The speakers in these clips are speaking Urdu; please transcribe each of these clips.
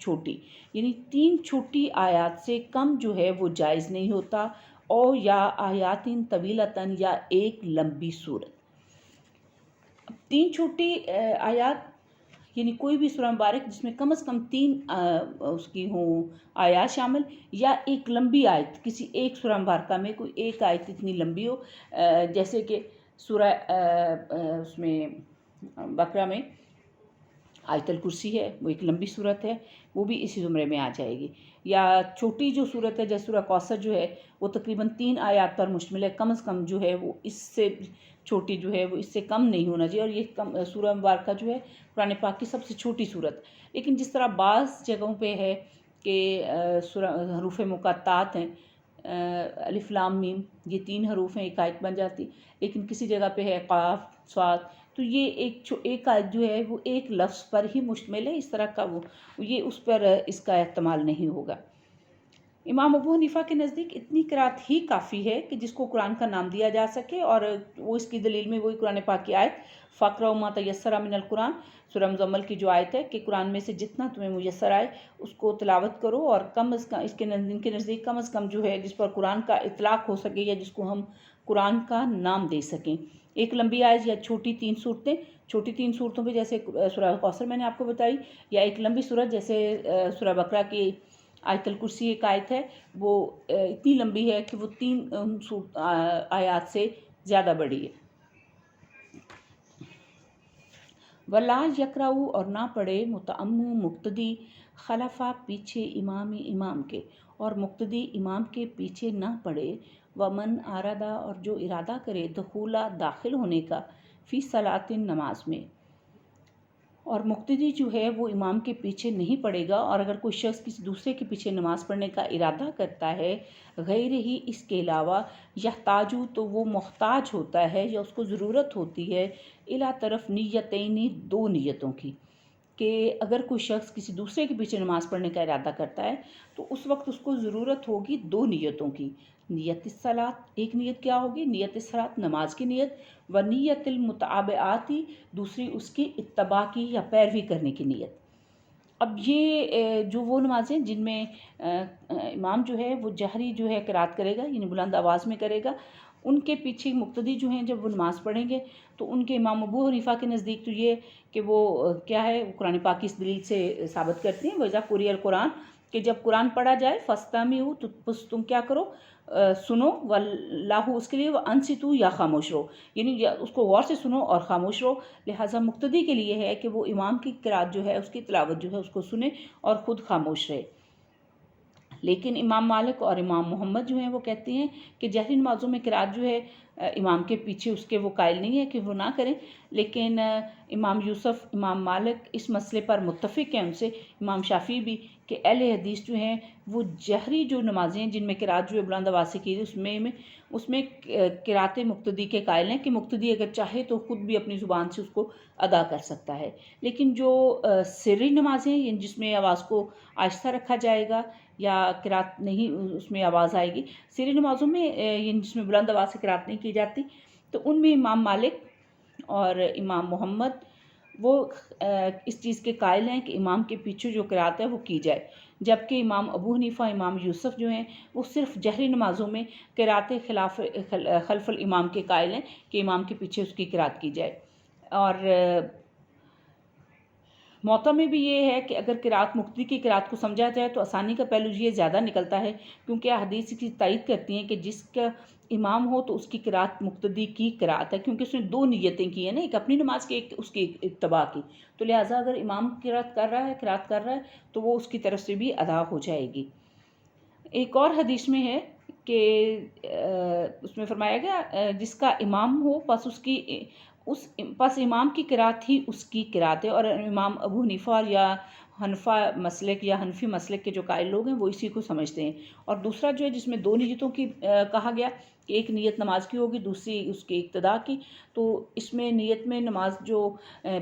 چھوٹی، یعنی 3 چھوٹی آیات سے کم جو ہے وہ جائز نہیں ہوتا، اور یا آیاتن طویلتن یا ایک لمبی صورت۔ 3 چھوٹی آیات یعنی کوئی بھی سورہ مبارک جس میں کم از کم 3 اس کی ہوں آیات شامل، یا ایک لمبی آیت، کسی ایک سورہ مبارکہ میں کوئی ایک آیت اتنی لمبی ہو، جیسے کہ سورہ اس میں بقرہ میں آیت الکرسی ہے، وہ ایک لمبی صورت ہے، وہ بھی اسی زمرے میں آ جائے گی۔ یا چھوٹی جو صورت ہے جیسے سورہ کوثر جو ہے وہ تقریباً 3 آیات پر مشتمل ہے، کم از کم جو ہے وہ اس سے چھوٹی جو ہے وہ اس سے کم نہیں ہونا چاہیے، اور یہ سورہ مبارکہ جو ہے قرآن پاک کی سب سے چھوٹی صورت۔ لیکن جس طرح بعض جگہوں پہ ہے کہ سورہ حروف مقطعات ہیں، الف لام میم، یہ 3 حروف ہیں، ایک آیت بن جاتی، لیکن کسی جگہ پہ ہے قاف صاد، تو یہ ایک آیت جو ہے وہ ایک لفظ پر ہی مشتمل ہے، اس طرح کا یہ اس پر اس کا احتمال نہیں ہوگا۔ امام ابو حنیفہ کے نزدیک اتنی قرأت ہی کافی ہے کہ جس کو قرآن کا نام دیا جا سکے، اور وہ اس کی دلیل میں وہی قرآن پاک کی آیت فَاقْرَؤْا مَا تَيَسَّرَ مِنَ الْقُرْآنِ، سورہ مزمل کی جو آیت ہے کہ قرآن میں سے جتنا تمہیں میسر آئے اس کو تلاوت کرو، اور کم از کم ان کے نزدیک کم از کم جو ہے جس پر قرآن کا اطلاق ہو سکے یا جس کو ہم قرآن کا نام دے سکیں، ایک لمبی آیت یا چھوٹی 3 صورتیں، چھوٹی 3 صورتوں پہ جیسے سورہ کوثر میں نے آپ کو بتائی، یا ایک لمبی صورت جیسے سورہ بقرہ کی آیت الکرسی ایک آیت ہے، وہ اتنی لمبی ہے کہ وہ 3 آیات سے زیادہ بڑی ہے۔ ولا یقرأ، اور نہ پڑھے متأم مقتدی خلفہ پیچھے امام کے، اور مقتدی امام کے پیچھے نہ پڑھے، ومن آرادہ، اور جو ارادہ کرے دخولا داخل ہونے کا، فی صلاۃ نماز میں، اور مقتدی جو ہے وہ امام کے پیچھے نہیں پڑھے گا، اور اگر کوئی شخص کسی دوسرے کے پیچھے نماز پڑھنے کا ارادہ کرتا ہے غیر ہی اس کے علاوہ، یحتاجو، تو وہ محتاج ہوتا ہے یا اس کو ضرورت ہوتی ہے، الی طرف نیتینی، 2 نیتوں کی، کہ اگر کوئی شخص کسی دوسرے کے پیچھے نماز پڑھنے کا ارادہ کرتا ہے تو اس وقت اس کو ضرورت ہوگی 2 نیتوں کی، نیت الصلاۃ، ایک نیت کیا ہوگی، نیت الصلاۃ، نماز کی نیت، و نیت المتابعاتی، دوسری اس کی اتباع کی یا پیروی کرنے کی نیت۔ اب یہ جو وہ نمازیں جن میں امام جو ہے وہ جہری جو ہے قرات کرے گا، یعنی بلند آواز میں کرے گا، ان کے پیچھے مقتدی جو ہیں جب وہ نماز پڑھیں گے تو ان کے امام ابو حنیفہ کے نزدیک تو یہ کہ وہ کیا ہے، وہ قرآن پاک کی اس دلیل سے ثابت کرتے ہیں، وَإِذَا قُرِئَ الْقُرْآنُ، کہ جب قرآن پڑھا جائے فَاسْتَمِعُوا، تو بس تم کیا کرو، سنو، وَاللَّهُ، اس کے لیے، وَأَنصِتُوا، یا خاموش رہو، یعنی اس کو غور سے سنو اور خاموش رہو۔ لہٰذا مقتدی کے لیے ہے کہ وہ امام کی قرات جو ہے اس کی تلاوت جو ہے اس کو سنے اور خود خاموش رہے۔ لیکن امام مالک اور امام محمد جو ہیں وہ کہتے ہیں کہ جہری نمازوں میں قرات جو ہے امام کے پیچھے اس کے وہ قائل نہیں ہے کہ وہ نہ کریں، لیکن امام یوسف، امام مالک اس مسئلے پر متفق ہیں ان سے، امام شافعی بھی، کہ اہل حدیث جو ہیں وہ جہری جو نمازیں جن میں قرات جو ہے بلند آواز سے کی اس میں قرات مقتدی کے قائل ہیں کہ مقتدی اگر چاہے تو خود بھی اپنی زبان سے اس کو ادا کر سکتا ہے۔ لیکن جو سری نمازیں یعنی جس میں آواز کو آہستہ رکھا جائے گا یا قرات نہیں اس میں آواز آئے گی، سری نمازوں میں یعنی جس میں بلند آواز سے قرات نہیں کی جاتی، تو ان میں امام مالک اور امام محمد وہ اس چیز کے قائل ہیں کہ امام کے پیچھے جو قرات ہے وہ کی جائے، جبکہ امام ابو حنیفہ، امام یوسف جو ہیں وہ صرف جہری نمازوں میں قرات خلف الامام کے قائل ہیں کہ امام کے پیچھے اس کی قرات کی جائے۔ اور موطا میں بھی یہ ہے کہ اگر قرات مقتدی کی قرات کو سمجھا جائے تو آسانی کا پہلو یہ زیادہ نکلتا ہے، کیونکہ احادیث کی تائید کرتی ہیں کہ جس کا امام ہو تو اس کی قرات مقتدی کی قرات ہے، کیونکہ اس نے 2 نیتیں کی ہیں نا، ایک اپنی نماز کی، ایک اس کی اتباع کی، تو لہٰذا اگر امام قرات کر رہا ہے تو وہ اس کی طرف سے بھی ادا ہو جائے گی۔ ایک اور حدیث میں ہے کہ اس میں فرمایا گیا جس کا امام ہو پس امام کی قرات ہی اس کی قرات ہے، اور امام ابو حنیفہ یا حنفی مسلک کے جو قائل لوگ ہیں وہ اسی کو سمجھتے ہیں۔ اور دوسرا جو ہے جس میں 2 نیتوں کی کہا گیا کہ ایک نیت نماز کی ہوگی، دوسری اس کی اقتداء کی، تو اس میں نیت میں نماز جو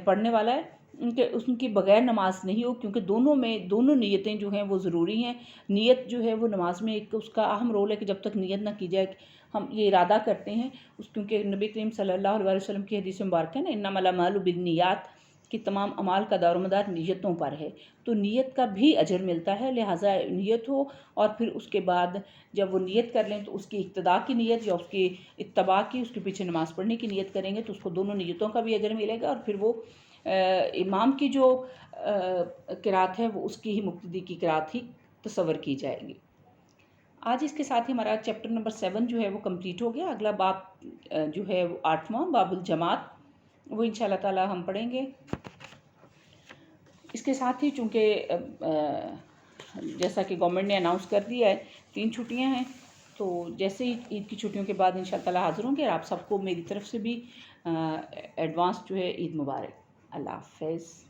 پڑھنے والا ہے ان کی بغیر نماز نہیں ہو، کیونکہ دونوں نیتیں جو ہیں وہ ضروری ہیں۔ نیت جو ہے وہ نماز میں ایک اس کا اہم رول ہے کہ جب تک نیت نہ کی جائے ہم یہ ارادہ کرتے ہیں کیونکہ نبی کریم صلی اللہ علیہ وسلم کی حدیث مبارکہ ہے نا، انما الاعمال بالنیات، کہ تمام اعمال کا دار و مدار نیتوں پر ہے، تو نیت کا بھی اجر ملتا ہے، لہٰذا نیت ہو اور پھر اس کے بعد جب وہ نیت کر لیں تو اس کی اقتداء کی نیت یا اس کی اتباع کی، اس کے پیچھے نماز پڑھنے کی نیت کریں گے تو اس کو دونوں نیتوں کا بھی اجر ملے گا، اور پھر وہ امام کی جو قرات ہے وہ اس کی ہی مقتدی کی قرات ہی تصور کی جائے گی۔ آج اس کے ساتھ ہی ہمارا چیپٹر نمبر 7 جو ہے وہ کمپلیٹ ہو گیا۔ اگلا باب جو ہے وہ 8واں باب الجماعت، وہ انشاءاللہ تعالی ہم پڑھیں گے۔ اس کے ساتھ ہی چونکہ جیسا کہ گورنمنٹ نے اناؤنس کر دیا ہے 3 چھٹیاں ہیں، تو جیسے ہی عید کی چھٹیوں کے بعد انشاءاللہ تعالی حاضر ہوں گے، اور آپ سب کو میری طرف سے بھی ایڈوانس جو ہے عید مبارک۔ اللہ حافظ۔